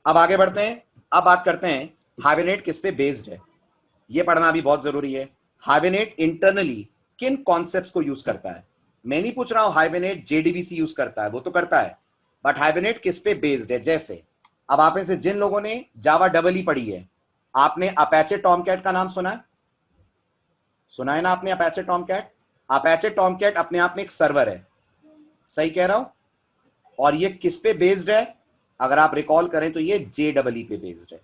अब आगे बढ़ते हैं। अब बात करते हैं हाइबरनेट किस पे बेस्ड है, ये पढ़ना भी बहुत जरूरी है। हाइबरनेट इंटरनली किन कॉन्सेप्ट्स को यूज करता है। मैं नहीं पूछ रहा हूं हाइबरनेट जेडीबीसी यूज करता है, वो तो करता है, बट हाइबरनेट किस पे बेस्ड है। जैसे अब आप में से जिन लोगों ने जावा डबल ई पढ़ी है, आपने अपैचे टॉमकैट का नाम सुना है? सुना है ना आपने अपैचे टॉमकैट? अपैचे टॉमकैट अपने आप में एक सर्वर है, सही कह रहा हूं? और ये किस पे बेस्ड है? अगर आप रिकॉल करें तो ये जेडबल ई पे बेस्ड है।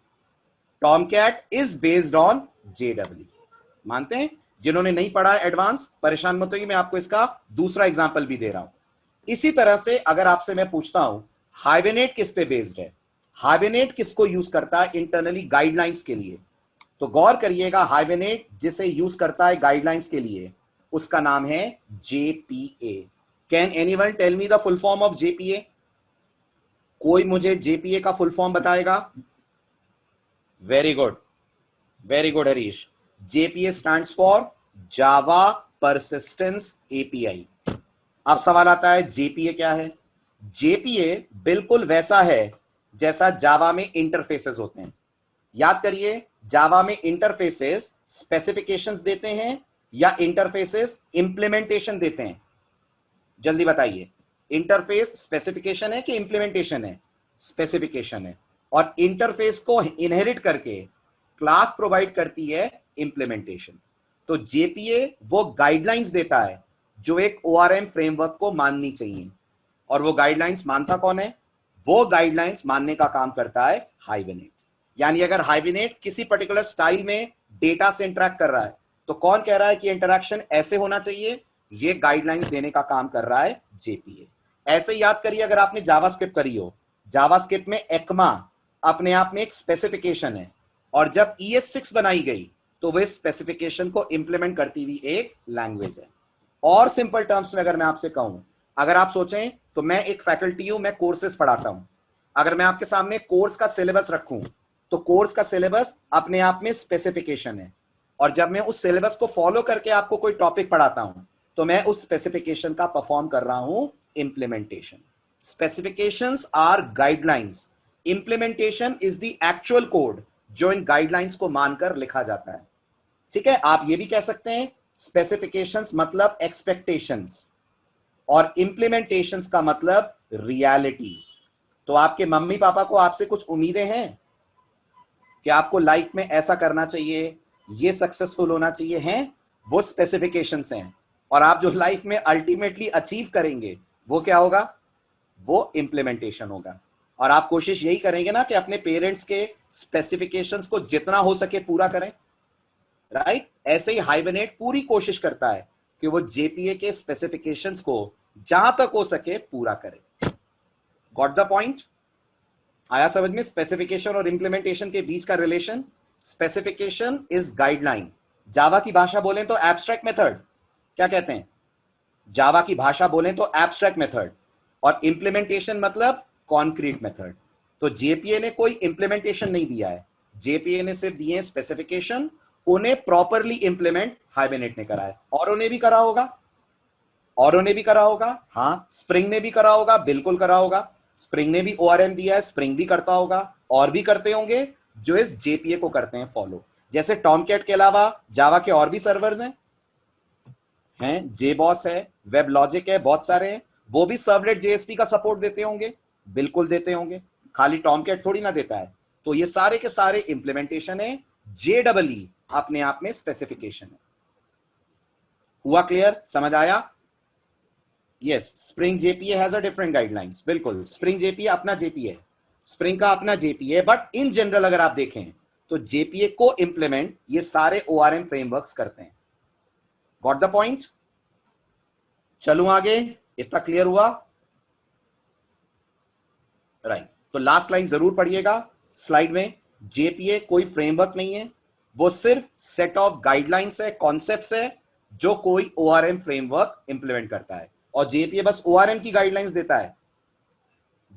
टॉमकैट इज बेस्ड ऑन जेडबल ई, मानते हैं? जिन्होंने नहीं पढ़ा है एडवांस, परेशान मत होइए, मैं आपको इसका दूसरा एग्जांपल भी दे रहा हूं। इसी तरह से अगर आपसे मैं पूछता हूं हाइबरनेट किस पे बेस्ड है, हाइबरनेट किसको यूज करता है इंटरनली गाइडलाइंस के लिए, तो गौर करिएगा, हाइबरनेट जिसे यूज करता है गाइडलाइंस के लिए उसका नाम है JPA. Can anyone tell me the full form of JPA? कोई मुझे जेपीए का फुल फॉर्म बताएगा? Very good, very good Harish. JPA stands for Java persistence API. अब सवाल आता है जेपीए क्या है? जेपीए बिल्कुल वैसा है जैसा जावा में इंटरफेसेस होते हैं। याद करिए, जावा में इंटरफेसेस स्पेसिफिकेशंस देते हैं या इंटरफेसेस इंप्लीमेंटेशन देते हैं? जल्दी बताइए, इंटरफेस स्पेसिफिकेशन है कि इंप्लीमेंटेशन है? स्पेसिफिकेशन है। और इंटरफेस को इनहेरिट करके क्लास प्रोवाइड करती है इंप्लीमेंटेशन। तो जेपीए वो गाइडलाइंस देता है जो एक ओआरएम फ्रेमवर्क को माननी चाहिए, और वो गाइडलाइंस मानता कौन है? वो गाइडलाइंस मानने का काम करता है हाइबरनेट। यानी अगर हाइबरनेट किसी पर्टिकुलर स्टाइल में डेटा से इंटरेक्ट कर रहा है, तो कौन कह रहा है कि इंटरेक्शन ऐसे होना चाहिए? ये गाइडलाइंस देने का काम कर रहा है जेपीए। ऐसे याद करिए, अगर आपने जावास्क्रिप्ट करी हो, जावास्क्रिप्ट में एक्मा अपने आप में एक स्पेसिफिकेशन है, और जब ES6 बनाई गई तो वह स्पेसिफिकेशन को इंप्लीमेंट करती हुई एक लैंग्वेज है। और सिंपल टर्म्स में अगर मैं आपसे कहूं, अगर आप सोचें तो मैं एक फैकल्टी हूं, मैं कोर्सेज पढ़ाता हूं। अगर मैं आपके सामने कोर्स का सिलेबस रखूं, तो कोर्स का सिलेबस अपने आप में स्पेसिफिकेशन है, और जब मैं उस सिलेबस को फॉलो करके आपको कोई टॉपिक पढ़ाता हूं, तो मैं उस स्पेसिफिकेशन का परफॉर्म कर रहा हूं implementation. Specifications are guidelines, implementation is the actual code जो इन गाइडलाइंस को मानकर लिखा जाता है। ठीक है, आप ये भी कह सकते हैं स्पेसिफिकेशंस मतलब एक्सपेक्टेशंस, और इंप्लीमेंटेशंस का मतलब रियलिटी। तो आपके मम्मी पापा को आपसे कुछ उम्मीदें हैं कि आपको लाइफ में ऐसा करना चाहिए, ये सक्सेसफुल होना चाहिए, हैं वो स्पेसिफिकेशंस हैं। और आप जो लाइफ में अल्टीमेटली अचीव करेंगे वो क्या होगा? वो इंप्लीमेंटेशन होगा। और आप कोशिश यही करेंगे ना कि अपने पेरेंट्स के स्पेसिफिकेशंस को जितना हो सके पूरा करें, राइट? ऐसे ही हाइबरनेट पूरी कोशिश करता है कि वो जेपीए के स्पेसिफिकेशंस को जहां तक हो सके पूरा करे। Got the point? आया समझ में स्पेसिफिकेशन और इंप्लीमेंटेशन के बीच का relation? Specification is guideline. Java की भाषा बोलें तो एब्स्ट्रैक्ट मेथड। क्या कहते हैं? जावा की भाषा बोलें तो एब्स्ट्रैक्ट मेथड, और इंप्लीमेंटेशन मतलब कॉन्क्रीट मेथड। तो जेपीए ने कोई इंप्लीमेंटेशन नहीं दिया है, जेपीए ने सिर्फ दिए स्पेसिफिकेशन। उन्हें प्रॉपरली इंप्लीमेंट हाइबरनेट ने करा है। औरों ने भी करा होगा, औरों ने भी करा होगा, हाँ। स्प्रिंग ने भी करा होगा, बिल्कुल करा होगा। स्प्रिंग ने भी ओआरएम दिया है, स्प्रिंग भी करता होगा, और भी करते होंगे जो इस जेपीए को करते हैं फॉलो। जैसे टॉमकैट के अलावा जावा के और भी सर्वर्स हैं जेबॉस है, वेब लॉजिक है, बहुत सारे हैं। वो भी सर्वलेट जेएसपी का सपोर्ट देते होंगे, बिल्कुल देते होंगे, खाली टॉमकैट थोड़ी ना देता है। तो ये सारे के सारे इंप्लीमेंटेशन है, जेडबलई अपने आप में स्पेसिफिकेशन है। हुआ क्लियर? समझ आया? Yes, spring JPA has a different guidelines. बिल्कुल, स्प्रिंग जेपीए अपना जेपीए, स्प्रिंग का अपना जेपीए, बट इन जनरल अगर आप देखें तो जेपीए को इंप्लीमेंट ये सारे ओआरएम फ्रेमवर्क्स करते हैं। Got the point? चलूं आगे, इतना क्लियर हुआ? राइट। तो लास्ट लाइन जरूर पढ़िएगा स्लाइड में। जेपीए कोई फ्रेमवर्क नहीं है, वो सिर्फ सेट ऑफ गाइडलाइंस है, कॉन्सेप्ट्स है जो कोई ओआरएम फ्रेमवर्क इंप्लीमेंट करता है। और जेपीए बस ओआरएम की गाइडलाइंस देता है,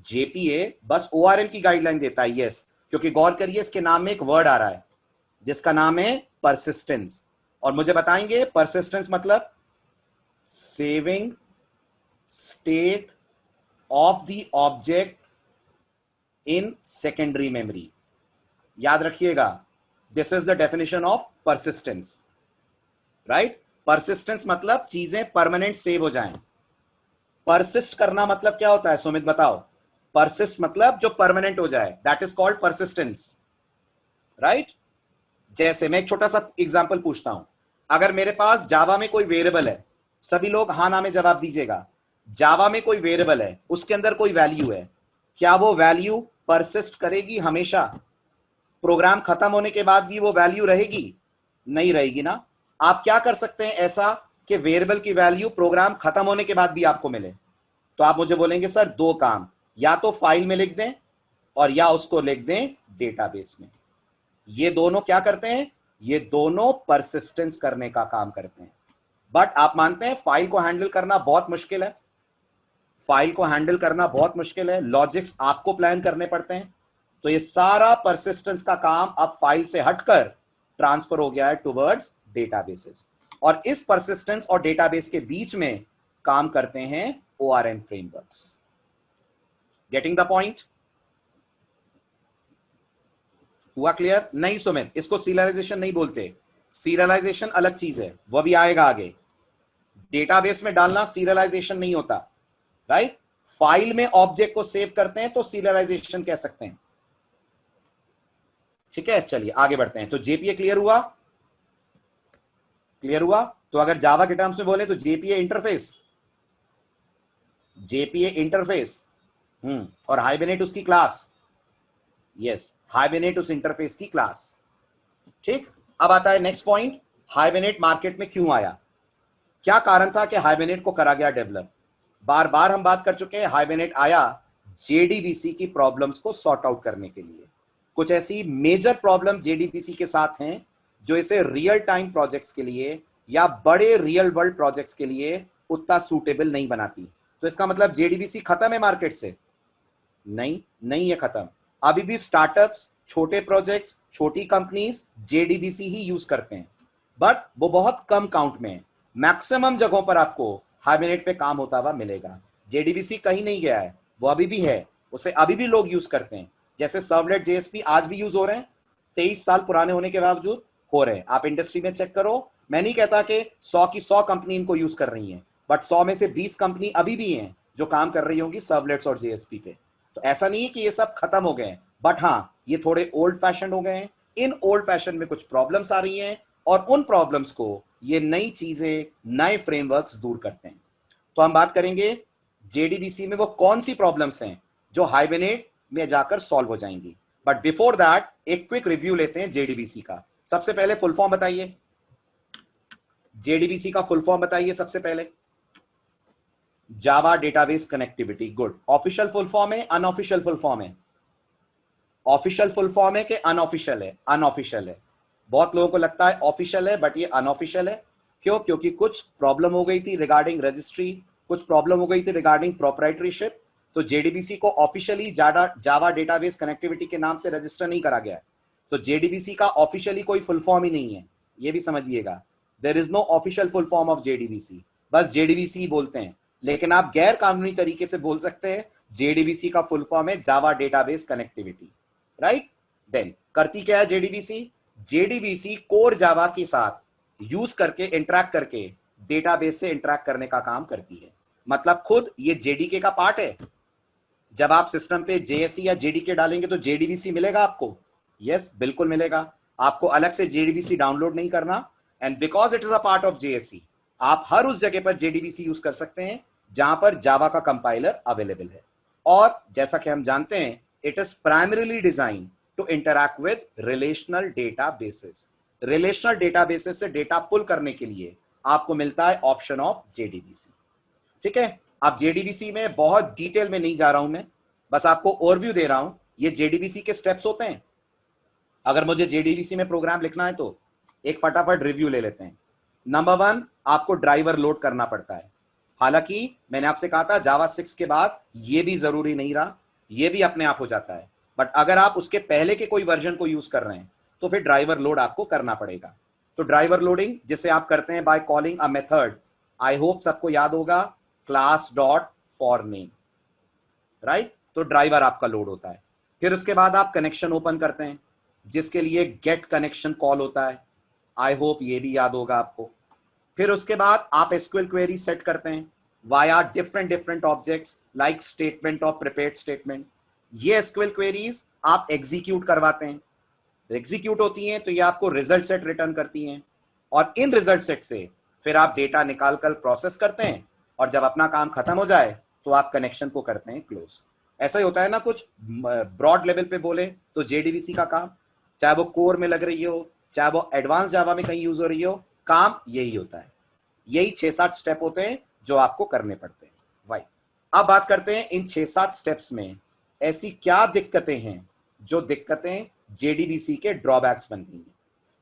जेपीए बस ओआरएम की गाइडलाइन देता है। यस, क्योंकि गौर करिए इसके नाम में एक वर्ड आ रहा है जिसका नाम है परसिस्टेंस। और मुझे बताएंगे परसिस्टेंस मतलब saving state of the object in secondary memory. याद रखिएगा, this is the definition of persistence, right. Persistence मतलब चीजें परमानेंट सेव हो जाएं। परसिस्ट करना मतलब क्या होता है सुमित बताओ? परसिस्ट मतलब जो परमानेंट हो जाए, that is called persistence, right. जैसे मैं एक छोटा सा एग्जांपल पूछता हूं, अगर मेरे पास जावा में कोई वेरिएबल है, सभी लोग हाँ ना में जवाब दीजिएगा। जावा में कोई वेरिएबल है, उसके अंदर कोई वैल्यू है, क्या वो वैल्यू परसिस्ट करेगी हमेशा? प्रोग्राम खत्म होने के बाद भी वो वैल्यू रहेगी? नहीं रहेगी ना। आप क्या कर सकते हैं ऐसा कि वेरिएबल की वैल्यू प्रोग्राम खत्म होने के बाद भी आपको मिले? तो आप मुझे बोलेंगे सर दो काम, या तो फाइल में लिख दें और या उसको लिख दें डेटाबेस में। ये दोनों क्या करते हैं? ये दोनों परसिस्टेंस करने का काम करते हैं। बट आप मानते हैं फाइल को हैंडल करना बहुत मुश्किल है? फाइल को हैंडल करना बहुत मुश्किल है, लॉजिक्स आपको प्लान करने पड़ते हैं। तो ये सारा परसिस्टेंस का काम अब फाइल से हटकर ट्रांसफर हो गया है टुवर्ड्स डेटाबेसेस, और इस परसिस्टेंस और डेटाबेस के बीच में काम करते हैं ORM frameworks. Getting the point? हुआ क्लियर? नहीं सुमित, इसको सीरियलाइजेशन नहीं बोलते। सीरियलाइजेशन अलग चीज है, वो भी आएगा आगे। डेटाबेस में डालना सीरियलाइजेशन नहीं होता, राइट। फाइल में ऑब्जेक्ट को सेव करते हैं तो सीरियलाइजेशन कह सकते हैं। ठीक है, चलिए आगे बढ़ते हैं। तो जेपीए क्लियर हुआ? क्लियर हुआ? तो अगर जावा के टर्म्स में बोले तो जेपीए इंटरफेस, जेपीए इंटरफेस, और हाइबरनेट उसकी क्लास। यस, हाइबरनेट उस इंटरफेस की क्लास। ठीक, अब आता है नेक्स्ट पॉइंट, हाइबरनेट मार्केट में क्यों आया? क्या कारण था कि हाइबरनेट को करा गया डेवलप? बार बार हम बात कर चुके हैं, हाइबरनेट आया जेडीबीसी की प्रॉब्लम्स को सॉर्ट आउट करने के लिए। कुछ ऐसी मेजर प्रॉब्लम जेडीबीसी के साथ हैं जो इसे रियल टाइम प्रोजेक्ट्स के लिए या बड़े रियल वर्ल्ड प्रोजेक्ट्स के लिए उतना सूटेबल नहीं बनाती। तो इसका मतलब जेडीबीसी खत्म है मार्केट से? नहीं, नहीं है खत्म। अभी भी स्टार्टअप्स, छोटे प्रोजेक्ट्स, छोटी कंपनीज जेडीबीसी ही यूज करते हैं, बट वो बहुत कम काउंट में है। मैक्सिमम जगहों पर आपको हाइबरनेट पे काम होता हुआ मिलेगा। जेडीबीसी कहीं नहीं गया है, वो अभी भी है, उसे अभी भी लोग यूज करते हैं। जैसे सर्वलेट जेएसपी आज भी यूज हो रहे हैं, 23 साल पुराने होने के बावजूद हो रहे हैं। आप इंडस्ट्री में चेक करो, मैं नहीं कहता कि 100 की 100 कंपनी इनको यूज कर रही है, बट 100 में से 20 कंपनी अभी भी हैं जो काम कर रही होंगी सर्वलेट्स और जेएसपी पे। तो ऐसा नहीं है कि ये सब खत्म हो गए हैं, बट हाँ ये थोड़े ओल्ड फैशन हो गए हैं। इन ओल्ड फैशन में कुछ प्रॉब्लम्स आ रही हैं और उन प्रॉब्लम्स को ये नई चीजें, नए फ्रेमवर्क्स दूर करते हैं। तो हम बात करेंगे जेडीबीसी में वो कौन सी प्रॉब्लम्स हैं जो हाइबरनेट में जाकर सॉल्व हो जाएंगी। बट बिफोर दैट एक क्विक रिव्यू लेते हैं जेडीबीसी का। सबसे पहले फुल फॉर्म बताइए, जेडीबीसी का फुल फॉर्म बताइए सबसे पहले। जावा database connectivity, good. Official full form है, अनऑफिशियल फुल फॉर्म है? ऑफिशियल फुल फॉर्म है कि अनऑफिशियल है? अनऑफिशियल है। बहुत लोगों को लगता है ऑफिशियल है, बट ये अनऑफिशियल है। क्यों? क्योंकि कुछ प्रॉब्लम हो गई थी रिगार्डिंग रजिस्ट्री, कुछ प्रॉब्लम हो गई थी रिगार्डिंग प्रोप्राइटरीशिप। तो जेडीबीसी को ऑफिशियली जावा डेटाबेस कनेक्टिविटी के नाम से रजिस्टर नहीं करा गया है। तो जेडीबीसी का ऑफिशियली कोई फुल फॉर्म ही नहीं है, ये भी समझिएगा। There is no official full form of JDBC, बस जेडीबीसी ही बोलते हैं। लेकिन आप गैर कानूनी तरीके से बोल सकते हैं जेडीबीसी का फुल फॉर्म है Java database connectivity, right. Then करती क्या है जेडीबीसी? जेडीबीसी कोर जावा के साथ यूज करके, इंटरैक्ट करके डेटाबेस से इंटरैक्ट करने का काम करती है। मतलब खुद ये जेडीके का पार्ट है। जब आप सिस्टम पे जेएससी या जेडीके डालेंगे तो जेडीबीसी मिलेगा आपको। यस, बिल्कुल मिलेगा। आपको अलग से जेडीबीसी डाउनलोड नहीं करना, and because it is a part of JSC, आप हर उस जगह पर जेडीबीसी यूज कर सकते हैं जहां पर जावा का कंपाइलर अवेलेबल है। और जैसा कि हम जानते हैं, it is primarily design to interact with relational databases. Relational databases से डेटा पुल करने के लिए आपको मिलता है ऑप्शन ऑफ जेडीबीसी। ठीक है, अब जेडीबीसी में बहुत डिटेल में नहीं जा रहा हूं मैं, बस आपको ओवरव्यू दे रहा हूं। ये जेडीबीसी के स्टेप्स होते हैं। अगर मुझे जेडीबीसी में प्रोग्राम लिखना है तो एक फटाफट रिव्यू ले लेते हैं। नंबर 1, आपको ड्राइवर लोड करना पड़ता है। हालांकि मैंने आपसे कहा था जावा 6 के बाद ये भी जरूरी नहीं रहा, ये भी अपने आप हो जाता है। बट अगर आप उसके पहले के कोई वर्जन को यूज कर रहे हैं तो फिर ड्राइवर लोड आपको करना पड़ेगा। तो ड्राइवर लोडिंग जिसे आप करते हैं by calling a method, I hope सबको याद होगा, class dot for name, right. तो ड्राइवर आपका लोड होता है। फिर उसके बाद आप कनेक्शन ओपन करते हैं जिसके लिए गेट कनेक्शन कॉल होता है। आई होप ये भी याद होगा आपको। फिर उसके बाद आप एसक्यूएल क्वेरी सेट करते हैं via different different objects like statement और प्रिपेयर्ड स्टेटमेंट। ये एसक्यूएल क्वेरीज आप एग्जीक्यूट करवाते हैं, एग्जीक्यूट होती हैं तो ये आपको रिजल्ट सेट रिटर्न करती हैं, और इन रिजल्ट सेट से फिर आप डेटा निकाल कर प्रोसेस करते हैं, और जब अपना काम खत्म हो जाए तो आप कनेक्शन को करते हैं क्लोज। ऐसा ही होता है ना, कुछ ब्रॉड लेवल पे बोले तो जेडीबीसी का काम, चाहे वो कोर में लग रही हो, चाहे वो एडवांस जावा में कहीं यूज हो रही हो, काम यही होता है। यही 6-7 स्टेप होते हैं जो आपको करने पड़ते हैं। वाई अब बात करते हैं इन 6-7 स्टेप्स में ऐसी क्या दिक्कतें हैं जो दिक्कतें जेडीबीसी के ड्रॉबैक्स बन गई हैं।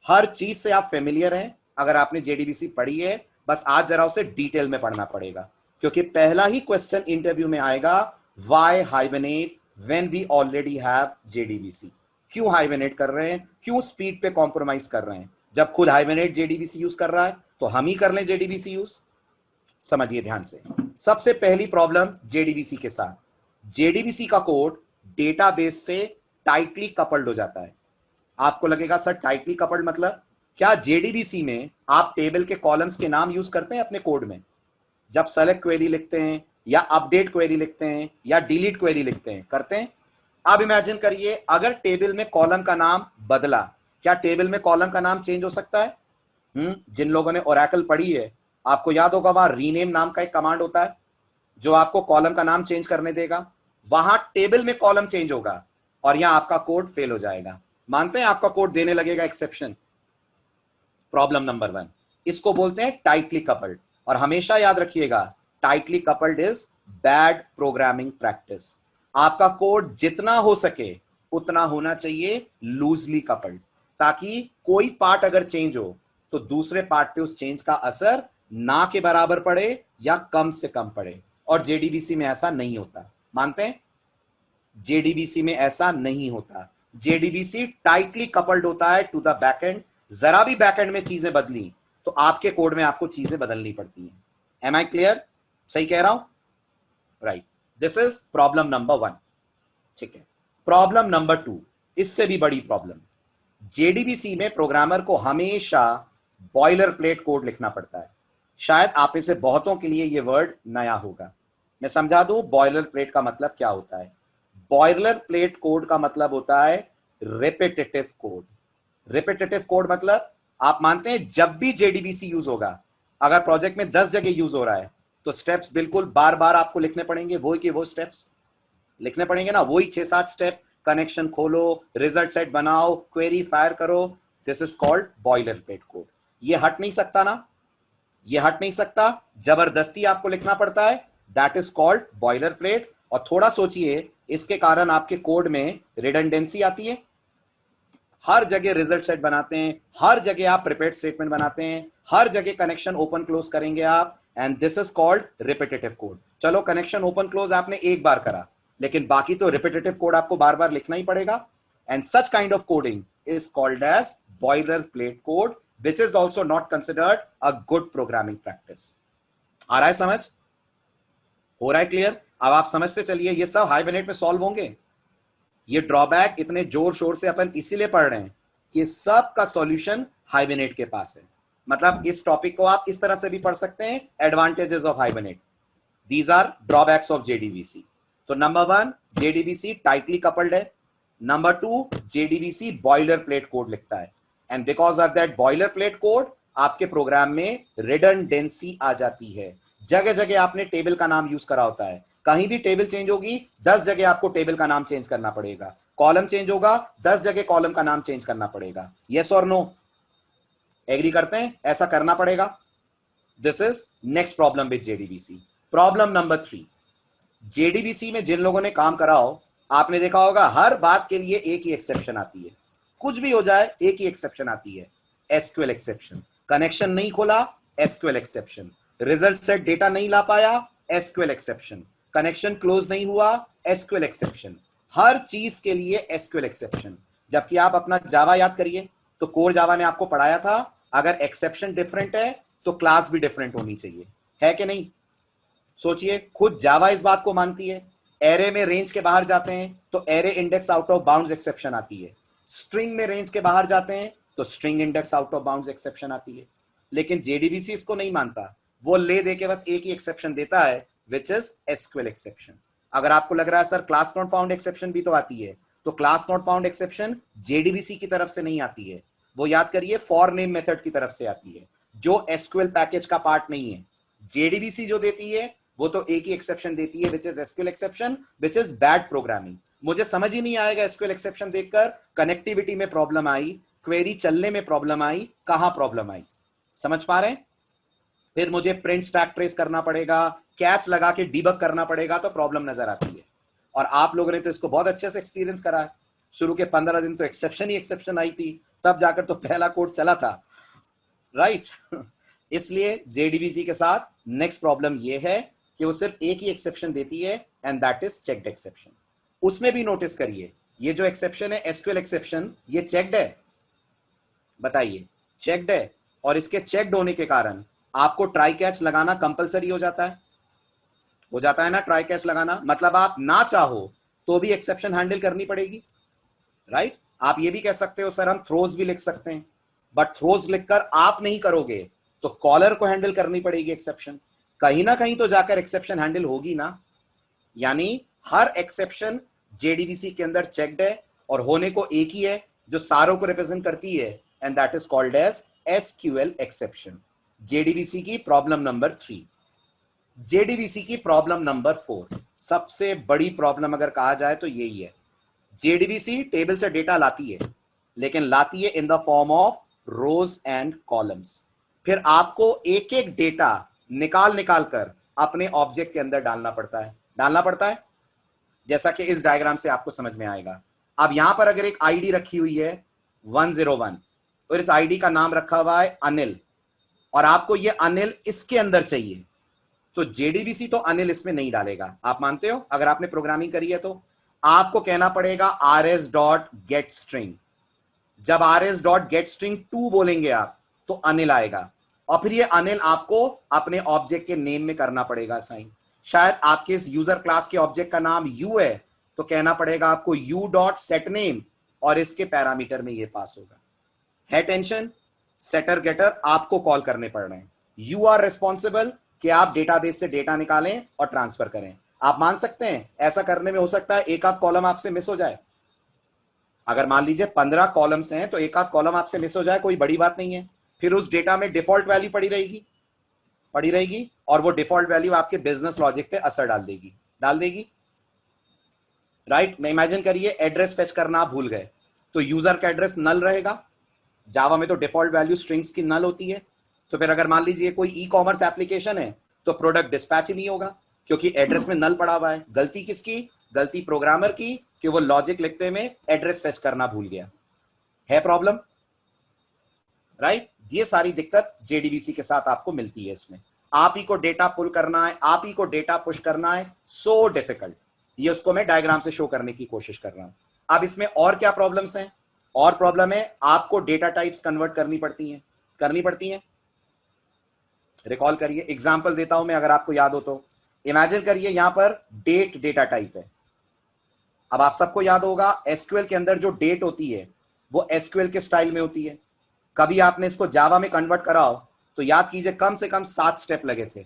हर चीज से आप फेमिलियर हैं अगर आपने जेडीबीसी पढ़ी है, बस आज जरा उसे डिटेल में पढ़ना पड़ेगा, क्योंकि पहला ही क्वेश्चन इंटरव्यू में आएगा, why hibernate when we already have JDBC. क्यों हाइबरनेट कर रहे हैं, क्यों स्पीड पे कॉम्प्रोमाइज कर रहे हैं, जब खुद हाइबरनेट जेडीबीसी यूज कर रहा है तो हम ही कर लें जेडीबीसी यूज। समझिए ध्यान से। सबसे पहली प्रॉब्लम जेडीबीसी के साथ, जेडीबीसी का कोड डेटाबेस से टाइटली कपल्ड हो जाता है। आपको लगेगा सर टाइटली कपल्ड मतलब क्या जेडीबीसी में आप टेबल के कॉलम्स के नाम यूज करते हैं अपने कोड में? जब सेलेक्ट क्वेरी लिखते हैं या अपडेट क्वेरी लिखते हैं या डिलीट क्वेरी लिखते हैं, करते हैं? अब इमेजिन करिए अगर टेबल में कॉलम का नाम बदला, क्या टेबल में कॉलम का नाम चेंज हो सकता है? जिन लोगों ने ओरेकल पढ़ी है आपको याद होगा वहां रीनेम नाम का एक कमांड होता है जो आपको कॉलम का नाम चेंज करने देगा। वहां टेबल में कॉलम चेंज होगा और यहां आपका कोड फेल हो जाएगा। मानते हैं आपका कोड देने लगेगा एक्सेप्शन। प्रॉब्लम नंबर 1, इसको बोलते हैं टाइटली कपल्ड। और हमेशा याद रखिएगा tightly coupled is bad programming practice. आपका कोड जितना हो सके उतना होना चाहिए लूजली कपल्ड, ताकि कोई पार्ट अगर चेंज हो तो दूसरे पार्ट पे उस चेंज का असर ना के बराबर पड़े या कम से कम पड़े। और जेडीबीसी में ऐसा नहीं होता। मानते हैं जेडीबीसी में ऐसा नहीं होता। जेडीबीसी टाइटली कपल्ड होता है टू द बैकएंड। जरा भी बैकएंड में चीजें बदली तो आपके कोड में आपको चीजें बदलनी पड़ती हैं। Am I clear? सही कह रहा हूं? Right. This is problem number 1। ठीक है। प्रॉब्लम नंबर 2, इससे भी बड़ी प्रॉब्लम। जेडीबीसी में प्रोग्रामर को हमेशा बॉयलर प्लेट कोड लिखना पड़ता है। शायद आप में से बहुतों के लिए यह वर्ड नया होगा। मैं समझा दूं बॉयलर प्लेट का मतलब क्या होता है। बॉयलर प्लेट कोड का मतलब होता है रिपीटेटिव कोड। रिपीटेटिव कोड मतलब आप मानते हैं जब भी जेडीबीसी यूज होगा, अगर प्रोजेक्ट में 10 जगह यूज हो रहा है तो स्टेप्स बिल्कुल बार बार आपको लिखने पड़ेंगे, वो कि वो स्टेप्स लिखने पड़ेंगे ना, वही 6-7 स्टेप। कनेक्शन खोलो, रिजल्ट सेट बनाओ, क्वेरी फायर करो। This is called boiler plate code. ये हट नहीं सकता ना, ये हट नहीं सकता, जबरदस्ती आपको लिखना पड़ता है। That is called boiler plate. और थोड़ा सोचिए, इसके कारण आपके कोड में रिडंडेंसी आती है। हर जगह रिजल्ट सेट बनाते हैं, हर जगह आप प्रिपेयर्ड स्टेटमेंट बनाते हैं, हर जगह कनेक्शन ओपन क्लोज करेंगे आप, and this is called repetitive code. चलो कनेक्शन ओपन क्लोज आपने एक बार करा, लेकिन बाकी तो रिपीटेटिव कोड आपको बार बार लिखना ही पड़ेगा। And such kind of coding is called as boilerplate code, which is also not considered a good programming practice। आ रहा है समझ? हो रहा है क्लियर? अब आप समझते चलिए, ये सब हाइबरनेट में सॉल्व होंगे। ये ड्रॉबैक इतने जोर शोर से अपन इसीलिए पढ़ रहे हैं कि सब का सॉल्यूशन हाइबरनेट के पास है। मतलब इस टॉपिक को आप इस तरह से भी पढ़ सकते हैं, advantages of hibernate, these are drawbacks of JDBC. तो नंबर 1, जेडीबीसी टाइटली कपल्ड है। Number 2, JDBC boilerplate code लिखता है, and because of that boilerplate code आपके प्रोग्राम में रिडंडेंसी आ जाती है। जगह जगह आपने टेबल का नाम यूज करा होता है, कहीं भी टेबल चेंज होगी 10 जगह आपको टेबल का नाम चेंज करना पड़ेगा। कॉलम चेंज होगा 10 जगह कॉलम का नाम चेंज करना पड़ेगा। यस और नो? एग्री करते हैं? ऐसा करना पड़ेगा। This is next problem with JDBC. Problem number 3, JDBC में जिन लोगों ने काम करा हो आपने देखा होगा हर बात के लिए एक ही एक्सेप्शन आती है। कुछ भी हो जाए एक ही एक्सेप्शन आती है, एसक्यूएल एक्सेप्शन। कनेक्शन नहीं खोला, SQL exception. Result set data नहीं ला पाया, एसक्यूएल एक्सेप्शन। कनेक्शन क्लोज नहीं हुआ, एसक्यूएल एक्सेप्शन। हर चीज के लिए एसक्यूएल एक्सेप्शन। जबकि आप अपना जावा याद करिए तो कोर जावा ने आपको पढ़ाया था, अगर एक्सेप्शन डिफरेंट है तो क्लास भी डिफरेंट होनी चाहिए, है कि नहीं? सोचिए, खुद जावा इस बात को मानती है एरे में रेंज के बाहर जाते हैं तो array index out of bounds exception आती है, स्ट्रिंग में रेंज के बाहर जाते हैं तो string index out of bounds exception आती है। लेकिन जेडीबीसी इसको नहीं मानता, वो ले दे के बस एक ही एक्सेप्शन देता है, विच इज एसक्यूएल एक्सेप्शन। अगर आपको लग रहा है sir class not found exception भी तो आती है, तो class not found exception JDBC की तरफ से नहीं आती है, वो याद करिए फॉर नेम मेथड की तरफ से आती है, जो एसक्यूएल पैकेज का पार्ट नहीं है। जेडीबीसी जो देती है वो तो एक ही एक्सेप्शन देती है, which is SQL exception, which is bad programming. मुझे समझ ही नहीं आएगा एसक्यूएल एक्सेप्शन देखकर, कनेक्टिविटी में प्रॉब्लम आई, क्वेरी चलने में प्रॉब्लम आई, कहां प्रॉब्लम आई, समझ पा रहे हैं? फिर मुझे प्रिंट स्टैक ट्रेस करना पड़ेगा, कैच लगा के डीबग करना पड़ेगा, तो प्रॉब्लम नजर आती है। और आप लोगों ने तो इसको बहुत अच्छे से एक्सपीरियंस करा है, शुरू के 15 दिन तो एक्सेप्शन ही एक्सेप्शन आई थी, तब जाकर तो पहला कोड चला था, राइट? इसलिए जेडीबीसी के साथ नेक्स्ट प्रॉब्लम ये है कि वो सिर्फ एक ही एक्सेप्शन देती है, and that is checked exception. उसमें भी नोटिस करिए, ये जो एक्सेप्शन है एसक्यूएल एक्सेप्शन, ये चेक्ड है, बताइए चेक्ड है, और इसके चेक्ड होने के कारण आपको ट्राई कैच लगाना कंपलसरी हो जाता है ना। ट्राई कैच लगाना मतलब आप ना चाहो तो भी एक्सेप्शन हैंडल करनी पड़ेगी, राइट? आप ये भी कह सकते हो सर हम थ्रोज भी लिख सकते हैं, बट थ्रोज लिखकर आप नहीं करोगे तो कॉलर को हैंडल करनी पड़ेगी एक्सेप्शन, कहीं ना कहीं तो जाकर एक्सेप्शन हैंडल होगी ना। यानी हर एक्सेप्शन जेडीबीसी के अंदर चेक्ड है, और होने को एक ही है जो सारों को रिप्रेजेंट करती है, and that is called as SQL exception. JDBC की प्रॉब्लम नंबर 3। जेडीबीसी की प्रॉब्लम नंबर 4, सबसे बड़ी प्रॉब्लम अगर कहा जाए तो यही है। जेडीबीसी टेबल से डेटा लाती है, लेकिन लाती है in the form of rose and columns. फिर आपको एक एक डेटा निकाल कर अपने ऑब्जेक्ट के अंदर डालना पड़ता है, जैसा कि इस डायग्राम से आपको समझ में आएगा। अब यहां पर अगर एक आईडी रखी हुई है 101, और इस आईडी का नाम रखा हुआ है अनिल, और आपको ये अनिल इसके अंदर चाहिए, तो जेडीबीसी तो अनिल इसमें नहीं डालेगा। आप मानते हो? अगर आपने प्रोग्रामिंग करी है तो आपको कहना पड़ेगा rs.getString। जब rs.getString2 बोलेंगे आप तो अनिल आएगा, और फिर ये अनिल आपको अपने ऑब्जेक्ट के नेम में करना पड़ेगा असाइन। शायद आपके इस यूजर क्लास के ऑब्जेक्ट का नाम यू है, तो कहना पड़ेगा आपको u.setName, और इसके पैरामीटर में ये पास होगा। है टेंशन? सेटर गेटर आपको कॉल करने पड़ रहे हैं। यू आर रिस्पॉन्सिबल कि आप डेटाबेस से डेटा निकालें और ट्रांसफर करें। आप मान सकते हैं ऐसा करने में हो सकता है एक आध कॉलम आपसे मिस हो जाए। अगर मान लीजिए 15 कॉलम्स हैं तो एक आध कॉलम आपसे मिस हो जाए, कोई बड़ी बात नहीं है। फिर उस डेटा में डिफॉल्ट वैल्यू पड़ी रहेगी, और वो डिफॉल्ट वैल्यू आपके बिजनेस लॉजिक पे असर डाल देगी, राइट? मैं इमेजिन करिए एड्रेस फेच करना आप भूल गए, तो यूजर का एड्रेस नल रहेगा। जावा में तो डिफॉल्ट वैल्यू स्ट्रिंग्स की नल होती है, तो फिर अगर मान लीजिए कोई ई कॉमर्स एप्लीकेशन है तो प्रोडक्ट डिस्पैच ही नहीं होगा, क्योंकि एड्रेस में नल पड़ा हुआ है। गलती किसकी? गलती प्रोग्रामर की, कि वो लॉजिक लिखते में एड्रेस फेच करना भूल गया। है प्रॉब्लम, राइट? ये सारी दिक्कत जेडीबीसी के साथ आपको मिलती है। इसमें आप ही को डेटा पुल करना है, आप ही को डेटा पुश करना है, सो डिफिकल्ट। ये उसको मैं डायग्राम से शो करने की कोशिश कर रहा हूं। अब इसमें और क्या प्रॉब्लम्स हैं? और प्रॉब्लम है आपको डेटा टाइप्स कन्वर्ट करनी पड़ती हैं। रिकॉल करिए, एग्जांपल देता हूं मैं, अगर आपको याद हो तो। इमेजिन करिए यहां पर डेट डेटा टाइप है। अब आप सबको याद होगा एसक्यूएल के अंदर जो डेट होती है वो एसक्यूएल के स्टाइल में होती है। कभी आपने इसको जावा में कन्वर्ट कराओ तो याद कीजिए कम से कम 7 स्टेप लगे थे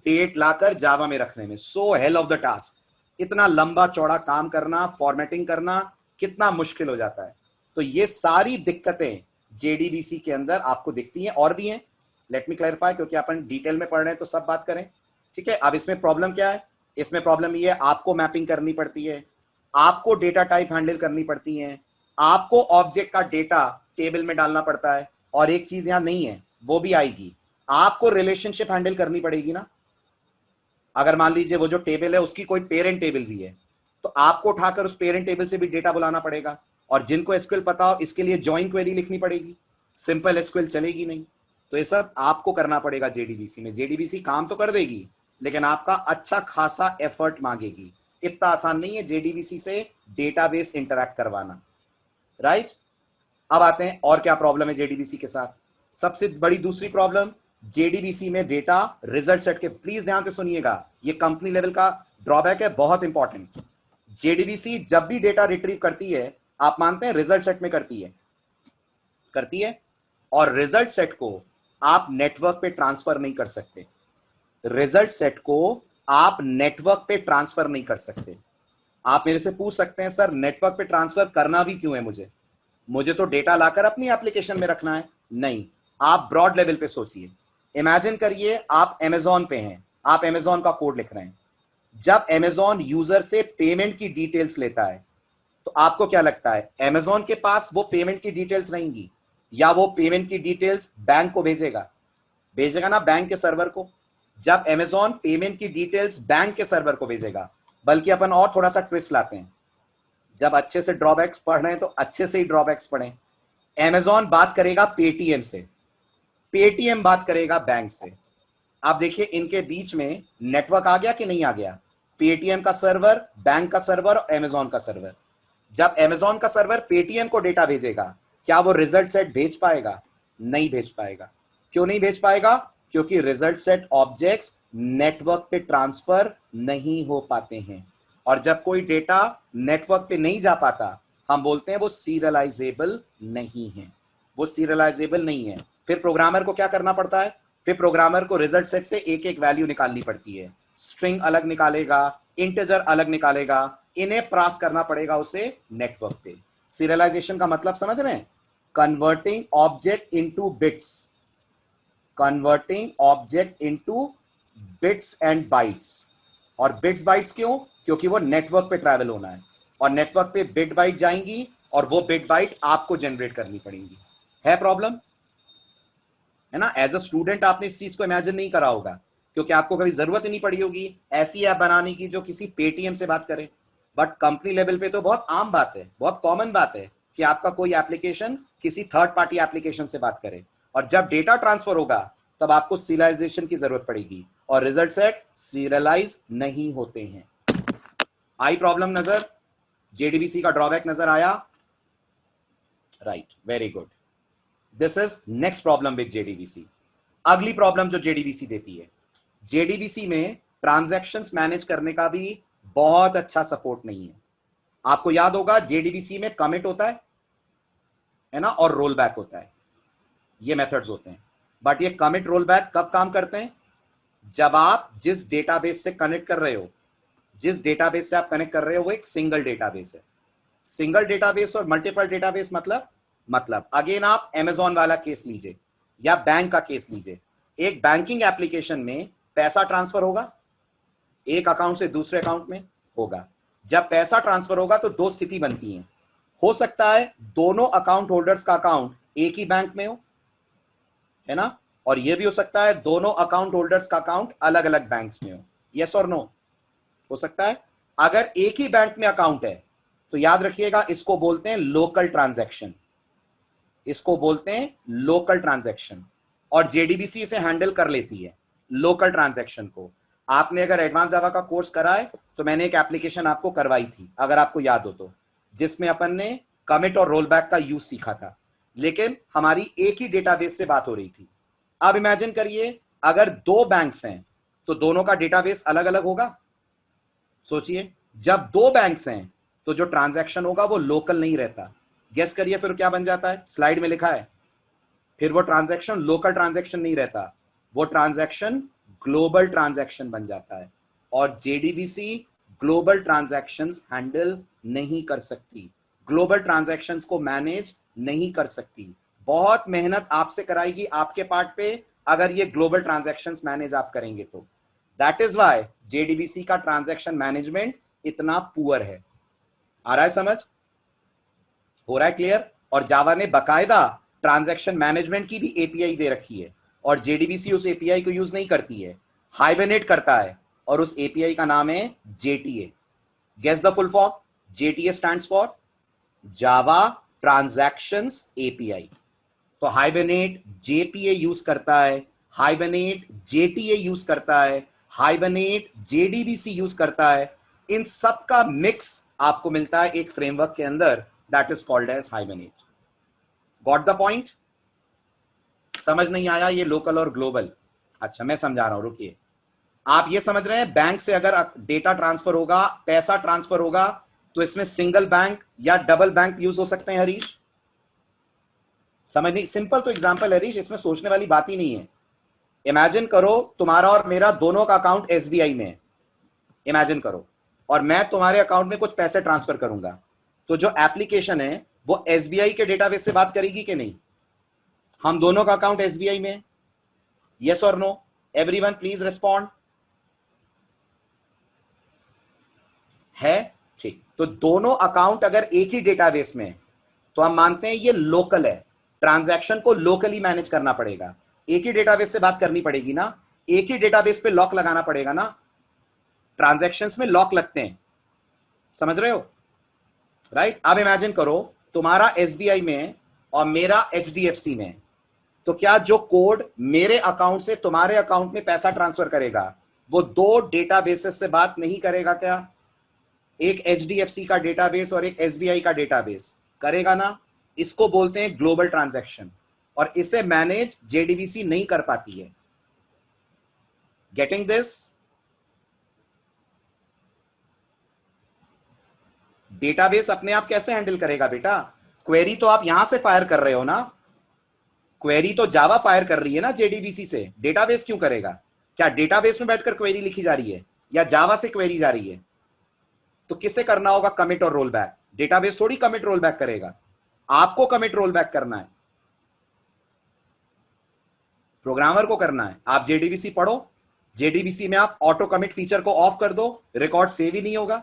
डेट लाकर जावा में रखने में। सो हेल ऑफ द टास्क, इतना लंबा चौड़ा काम करना, फॉर्मेटिंग करना कितना मुश्किल हो जाता है। तो ये सारी दिक्कतें जेडीबीसी के अंदर आपको दिखती हैं, और भी हैं। लेट मी क्लैरिफाई, क्योंकि अपन डिटेल में पढ़ रहे हैं तो सब बात करें, ठीक है? अब इसमें प्रॉब्लम क्या है? इसमें प्रॉब्लम ये है आपको मैपिंग करनी पड़ती है, आपको डेटा टाइप हैंडल करनी पड़ती है, आपको ऑब्जेक्ट का डेटा टेबल में डालना पड़ता है, और एक चीज यहां नहीं है वो भी आएगी, आपको रिलेशनशिप हैंडल करनी पड़ेगी ना। अगर मान लीजिए वो जो टेबल है उसकी कोई पेरेंट टेबल भी है, तो आपको उठाकर उस पेरेंट टेबल से भी डेटा बुलाना पड़ेगा, और जिनको एसक्यूएल पता हो इसके लिए जॉइन क्वेरी लिखनी पड़ेगी, सिंपल एसक्यूएल चलेगी नहीं। तो ये सब आपको करना पड़ेगा जेडीबीसी में। जेडीबीसी काम तो कर देगी, लेकिन आपका अच्छा खासा एफर्ट मांगेगी। इतना आसान नहीं है जेडीबीसी से डेटाबेस इंटरैक्ट करवाना, राइट? अब आते हैं और क्या प्रॉब्लम है जेडीबीसी के साथ। सबसे बड़ी दूसरी प्रॉब्लम, जेडीबीसी में डेटा रिजल्ट सेट के, प्लीज ध्यान से सुनिएगा, ये कंपनी लेवल का ड्रॉबैक है, बहुत इंपॉर्टेंट। जेडीबीसी जब भी डेटा रिट्रीव करती है, आप मानते हैं रिजल्ट सेट में करती है, और रिजल्ट सेट को आप नेटवर्क पे ट्रांसफर नहीं कर सकते। रिजल्ट सेट को आप नेटवर्क पे ट्रांसफर नहीं कर सकते। आप मेरे से पूछ सकते हैं सर नेटवर्क पे ट्रांसफर करना भी क्यों है, मुझे तो डेटा लाकर अपनी एप्लीकेशन में रखना है। नहीं, आप ब्रॉड लेवल पे सोचिए। इमेजिन करिए आप अमेजॉन पे हैं, आप अमेजॉन का कोड लिख रहे हैं। जब अमेजॉन यूजर से पेमेंट की डिटेल्स लेता है, तो आपको क्या लगता है अमेजॉन के पास वो पेमेंट की डिटेल्स रहेंगी, या वो पेमेंट की डिटेल्स बैंक को भेजेगा ना, बैंक के सर्वर को। जब अमेजॉन पेमेंट की डिटेल्स बैंक के सर्वर को भेजेगा, बल्कि अपन और थोड़ा सा ट्विस्ट लाते हैं, जब अच्छे से ड्रॉबैक्स पढ़ रहे हैं तो अच्छे से ही ड्रॉबैक्स पढ़ें। अमेजॉन बात करेगा पेटीएम से, पेटीएम बात करेगा बैंक से। आप देखिए इनके बीच में नेटवर्क आ गया कि नहीं आ गया? पेटीएम का सर्वर, बैंक का सर्वर, अमेजॉन का सर्वर। जब अमेजॉन का सर्वर पेटीएम को डेटा भेजेगा, क्या वो रिजल्ट सेट भेज पाएगा? नहीं भेज पाएगा। क्यों नहीं भेज पाएगा? क्योंकि रिजल्ट सेट ऑब्जेक्ट्स नेटवर्क पे ट्रांसफर नहीं हो पाते हैं, और जब कोई डेटा नेटवर्क पे नहीं जा पाता, हम बोलते हैं वो सीरियलाइजेबल नहीं है, वो सीरियलाइजेबल नहीं है। फिर प्रोग्रामर को क्या करना पड़ता है? फिर प्रोग्रामर को रिजल्ट सेट से एक एक वैल्यू निकालनी पड़ती है। स्ट्रिंग अलग निकालेगा, इंटीजर अलग निकालेगा, इन्हें पास करना पड़ेगा उसे नेटवर्क पे। सीरियलाइजेशन का मतलब समझ रहे हैं? Converting object into bits, converting object into bits and bytes. और बिट्स बाइट्स क्यों? क्योंकि वो नेटवर्क पे ट्रैवल होना है, और नेटवर्क पे बिट बाइट जाएंगी, और वो बिट बाइट आपको जनरेट करनी पड़ेंगी। है प्रॉब्लम? है ना? एज अ स्टूडेंट आपने इस चीज को इमेजिन नहीं करा होगा, क्योंकि आपको कभी जरूरत ही नहीं पड़ी होगी ऐसी ऐप बनाने की जो किसी पेटीएम से बात करे। बट कंपनी लेवल पे तो बहुत आम बात है, बहुत कॉमन बात है कि आपका कोई एप्लीकेशन किसी थर्ड पार्टी एप्लीकेशन से बात करे, और जब डेटा ट्रांसफर होगा तब आपको सीरियलाइजेशन की जरूरत पड़ेगी, और रिजल्ट सेट सीरियलाइज नहीं होते हैं। आई प्रॉब्लम नजर? जेडीबीसी का ड्रॉबैक नजर आया? Right, very good. This is next problem with JDBC. अगली प्रॉब्लम जो जेडीबीसी देती है, जेडीबीसी में ट्रांजैक्शंस मैनेज करने का भी बहुत अच्छा सपोर्ट नहीं है। आपको याद होगा जेडीबीसी में कमिट होता है ना, और रोल बैक होता है, ये मेथड्स होते हैं। बट ये कमिट रोल बैक कब काम करते हैं? जब आप जिस डेटाबेस से कनेक्ट कर रहे हो, जिस डेटाबेस से आप कनेक्ट कर रहे हो वो एक सिंगल डेटाबेस है। सिंगल डेटाबेस और मल्टीपल डेटाबेस मतलब अगेन आप अमेजॉन वाला केस लीजिए या बैंक का केस लीजिए। एक बैंकिंग एप्लीकेशन में पैसा ट्रांसफर होगा, एक अकाउंट से दूसरे अकाउंट में होगा। जब पैसा ट्रांसफर होगा तो दो स्थिति बनती है। हो सकता है दोनों अकाउंट होल्डर्स का अकाउंट एक ही बैंक में हो, है ना, और यह भी हो सकता है दोनों अकाउंट होल्डर्स का अकाउंट अलग अलग बैंक्स में हो। यस और नो? हो सकता है। अगर एक ही बैंक में अकाउंट है तो याद रखिएगा इसको बोलते हैं लोकल ट्रांजैक्शन, इसको बोलते हैं लोकल ट्रांजैक्शन, और जेडीबीसी इसे हैंडल कर लेती है लोकल ट्रांजैक्शन को। आपने अगर एडवांस जावा का कोर्स करा है तो मैंने एक एप्लीकेशन आपको करवाई थी, अगर आपको याद हो तो, जिसमें अपन ने कमिट और रोल बैक का यूज सीखा था, लेकिन हमारी एक ही डेटाबेस से बात हो रही थी। अब इमेजिन करिए अगर दो बैंक्स हैं तो दोनों का डेटाबेस अलग अलग होगा। सोचिए, जब दो बैंक्स हैं तो जो ट्रांजैक्शन होगा वो लोकल नहीं रहता। गेस करिए फिर क्या बन जाता है? स्लाइड में लिखा है, फिर वो ट्रांजैक्शन लोकल ट्रांजैक्शन नहीं रहता, वो ट्रांजैक्शन ग्लोबल ट्रांजैक्शन बन जाता है। और जेडीबीसी ग्लोबल ट्रांजैक्शंस हैंडल नहीं कर सकती, ग्लोबल ट्रांजैक्शंस को मैनेज नहीं कर सकती। बहुत मेहनत आपसे कराएगी आपके पार्ट पे अगर ये ग्लोबल ट्रांजैक्शंस मैनेज आप करेंगे तो। दैट इज व्हाई जेडीबीसी का ट्रांजैक्शन मैनेजमेंट इतना पुअर है। आ रहा है समझ? हो रहा है क्लियर? और जावा ने बकायदा ट्रांजैक्शन मैनेजमेंट की भी एपीआई दे रखी है, और जेडीबीसी उस एपीआई को यूज नहीं करती है, हाइबरनेट करता है, और उस एपीआई का नाम है JTA. Guess the full form? JTA stands for Java transactions API. तो हाइबरनेट जेपीए यूज करता है, हाइबरनेट जेटीए यूज करता है, हाइबरनेट जेडीबीसी यूज करता है। इन सब का मिक्स आपको मिलता है एक फ्रेमवर्क के अंदर, that is called as hibernate. Got the point? समझ नहीं आया ये लोकल और ग्लोबल? अच्छा मैं समझा रहा हूं, रुकिए। आप ये समझ रहे हैं बैंक से अगर डेटा ट्रांसफर होगा, पैसा ट्रांसफर होगा, तो इसमें सिंगल बैंक या डबल बैंक यूज हो सकते हैं हरीश? समझ नहीं, सिंपल तो एग्जांपल हरीश, इसमें सोचने वाली बात ही नहीं है। इमेजिन करो तुम्हारा और मेरा दोनों का अकाउंट एसबीआई में है, इमेजिन करो, और मैं तुम्हारे अकाउंट में कुछ पैसे ट्रांसफर करूंगा, तो जो एप्लीकेशन है वो एसबीआई के डेटाबेस से बात करेगी कि नहीं? हम दोनों का अकाउंट एसबीआई में है, यस और नो? Everyone please respond. है, ठीक। तो दोनों अकाउंट अगर एक ही डेटाबेस में है, तो हम मानते हैं ये लोकल है, ट्रांजैक्शन को लोकली मैनेज करना पड़ेगा, एक ही डेटाबेस से बात करनी पड़ेगी ना, एक ही डेटाबेस पे लॉक लगाना पड़ेगा ना, ट्रांजैक्शंस में लॉक लगते हैं, समझ रहे हो? राइट। अब इमेजिन करो तुम्हारा एसबीआई में और मेरा एचडीएफसी में, तो क्या जो कोड मेरे अकाउंट से तुम्हारे अकाउंट में पैसा ट्रांसफर करेगा वो दो डेटाबेसेस से बात नहीं करेगा क्या? एक एचडीएफसी का डेटाबेस और एक एसबीआई का डेटाबेस करेगा ना? इसको बोलते हैं ग्लोबल ट्रांजैक्शन, और इसे मैनेज जेडीबीसी नहीं कर पाती है। Getting this? डेटाबेस अपने आप कैसे हैंडल करेगा बेटा? क्वेरी तो आप यहां से फायर कर रहे हो ना, क्वेरी तो जावा फायर कर रही है ना जेडीबीसी से, डेटाबेस क्यों करेगा? क्या डेटाबेस में बैठकर क्वेरी लिखी जा रही है या जावा से क्वेरी जा रही है? तो किसे करना होगा कमिट और रोल बैक? डेटाबेस थोड़ी कमिट रोल बैक करेगा, आपको कमिट रोल बैक करना है, प्रोग्रामर को करना है। आप जेडीबीसी पढ़ो, जेडीबीसी में आप ऑटो कमिट फीचर को ऑफ कर दो, रिकॉर्ड सेव ही नहीं होगा।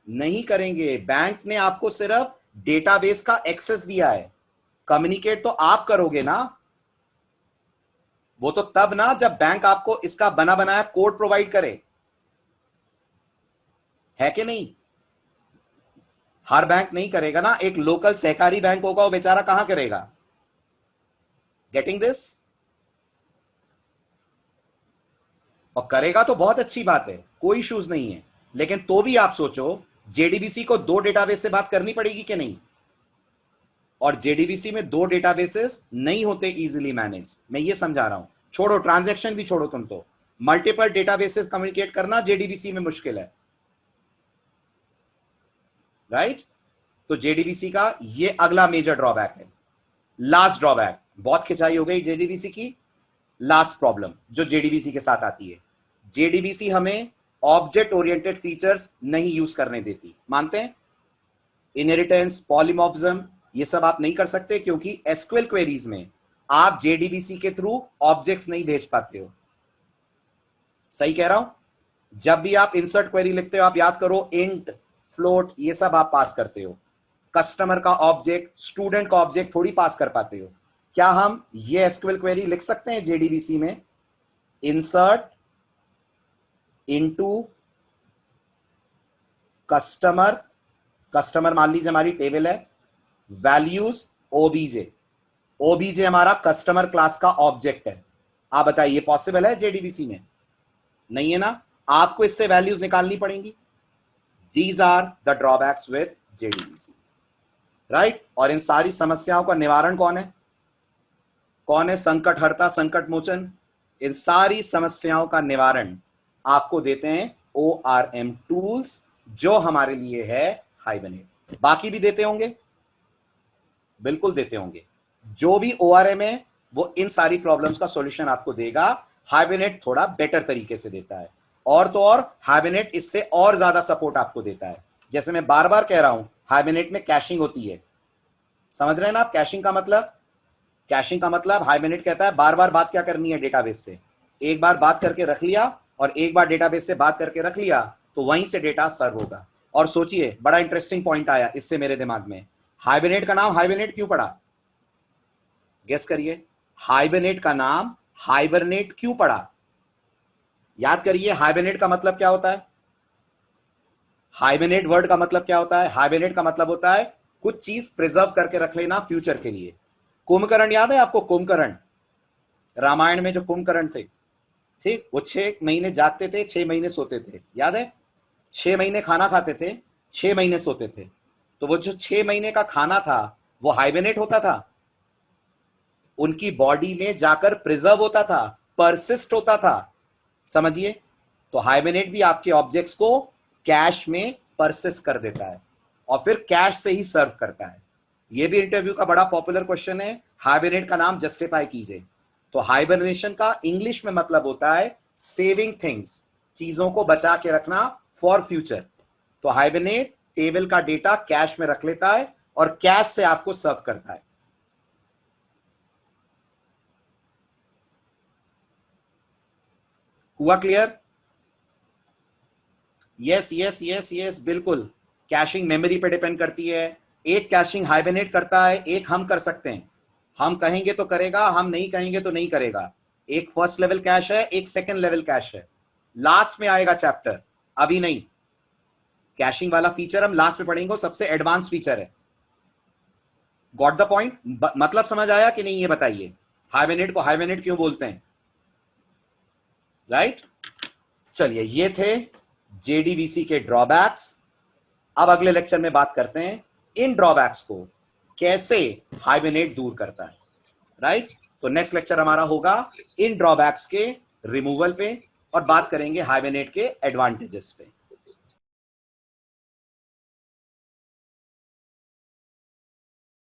नहीं करेंगे, बैंक ने आपको सिर्फ डेटाबेस का एक्सेस दिया है, कम्युनिकेट तो आप करोगे ना। वो तो तब ना जब बैंक आपको इसका बना बनाया कोड प्रोवाइड करे, है कि नहीं? हर बैंक नहीं करेगा ना, एक लोकल सहकारी बैंक होगा वो बेचारा कहां करेगा? Getting this? और करेगा तो बहुत अच्छी बात है, कोई इश्यूज नहीं है, लेकिन तो भी आप सोचो जेडीबीसी को दो डेटाबेस से बात करनी पड़ेगी कि नहीं? और जेडीबीसी में दो डेटाबेसेस नहीं होते इजीली मैनेज, मैं ये समझा रहा हूं। छोड़ो ट्रांजैक्शन भी छोड़ो, तुम तो मल्टीपल डेटाबेसेस कम्युनिकेट करना जेडीबीसी में मुश्किल है, राइट? तो जेडीबीसी का ये अगला मेजर ड्रॉबैक है। लास्ट ड्रॉबैक, बहुत खिंचाई हो गई जेडीबीसी की, लास्ट प्रॉब्लम जो जेडीबीसी के साथ आती है, जेडीबीसी हमें ऑब्जेक्ट ओरिएंटेड फीचर्स नहीं यूज करने देती, मानते हैं? इनहेरिटेंस, पॉलीमॉर्फिज्म, ये सब आप नहीं कर सकते क्योंकि एसक्यूएल क्वेरीज में आप जेडीबीसी के थ्रू ऑब्जेक्ट्स नहीं भेज पाते हो। सही कह रहा हूं? जब भी आप इंसर्ट क्वेरी लिखते हो आप याद करो इंट, फ्लोट, ये सब आप पास करते हो, कस्टमर का ऑब्जेक्ट, स्टूडेंट का ऑब्जेक्ट थोड़ी पास कर पाते हो। क्या हम ये एसक्यूएल क्वेरी लिख सकते हैं जेडीबीसी में? इंसर्ट इनटू कस्टमर, कस्टमर मान लीजिए हमारी टेबल है, वैल्यूज ओबीजे, ओबीजे हमारा कस्टमर क्लास का ऑब्जेक्ट है। आप बताइए पॉसिबल है जेडीबीसी में? नहीं है ना, आपको इससे वैल्यूज निकालनी पड़ेंगी। These are the drawbacks with JDBC, right? और इन सारी समस्याओं का निवारण कौन है? कौन है संकट हरता, संकट मोचन? इन सारी समस्याओं का निवारण आपको देते हैं ORM टूल्स, जो हमारे लिए है हाइबरनेट। बाकी भी देते होंगे, बिल्कुल देते होंगे। जो भी ORM है वो इन सारी प्रॉब्लम्स का सॉल्यूशन आपको देगा। हाइबरनेट थोड़ा बेटर तरीके से देता है, और तो और हाइबरनेट इससे और ज्यादा सपोर्ट आपको देता है। जैसे मैं बार बार कह रहा हूं, हाइबरनेट में कैशिंग होती है, समझ रहे हैं ना आप? कैशिंग का मतलब, कैशिंग का मतलब हाइबरनेट कहता है बार बार बात क्या करनी है डेटाबेस से, एक बार बात करके रख लिया और एक बार डेटाबेस से बात करके रख लिया तो वहीं से डेटा सर्व होगा। और सोचिए, बड़ा इंटरेस्टिंग पॉइंट आया इससे मेरे दिमाग में, हाइबरनेट का नाम हाइबरनेट क्यों पड़ा? गेस करिए, हाइबरनेट का नाम हाइबरनेट क्यों पड़ा? याद करिए, हाइबरनेट का मतलब क्या होता है? हाइबरनेट वर्ड का मतलब क्या होता है? हाइबरनेट का मतलब होता है कुछ चीज प्रिजर्व करके रख लेना फ्यूचर के लिए। कुंभकर्ण याद है आपको? कुंभकर्ण, रामायण में जो कुंभकर्ण थे, ठीक, वो 6 महीने जागते थे, 6 महीने सोते थे, याद है? 6 महीने खाना खाते थे, 6 महीने सोते थे। तो वो जो 6 महीने का खाना था वो हाइबरनेट होता था, उनकी बॉडी में जाकर प्रिजर्व होता था, परसिस्ट होता था। समझिए, तो हाइबरनेट भी आपके ऑब्जेक्ट्स को कैश में परसिस्ट कर देता है और फिर कैश से ही सर्व करता है। ये भी इंटरव्यू का बड़ा पॉपुलर क्वेश्चन है, हाइबरनेट का नाम जस्टिफाई कीजिए। तो हाइबरनेशन का इंग्लिश में मतलब होता है सेविंग थिंग्स, चीजों को बचा के रखना फॉर फ्यूचर। तो हाइबरनेट टेबल का डेटा कैश में रख लेता है और कैश से आपको सर्व करता है। हुआ clear? Yes yes yes yes, बिल्कुल। कैशिंग मेमोरी पे डिपेंड करती है। एक कैशिंग हाइबरनेट करता है, एक हम कर सकते हैं। हम कहेंगे तो करेगा, हम नहीं कहेंगे तो नहीं करेगा। एक फर्स्ट लेवल कैश है, एक सेकंड लेवल कैश है। लास्ट में आएगा चैप्टर, अभी नहीं। कैशिंग वाला फीचर हम लास्ट में पढ़ेंगे, सबसे एडवांस फीचर है। Got the point? मतलब समझ आया कि नहीं, ये बताइए। हाइबरनेट को हाइबरनेट क्यों बोलते हैं, राइट? चलिए, ये थे जेडीबीसी के ड्रॉबैक्स। अब अगले लेक्चर में बात करते हैं इन ड्रॉबैक्स को कैसे हाइबरनेट दूर करता है, राइट? तो नेक्स्ट लेक्चर हमारा होगा इन ड्रॉबैक्स के रिमूवल पे और बात करेंगे हाइबरनेट के एडवांटेजेस पे।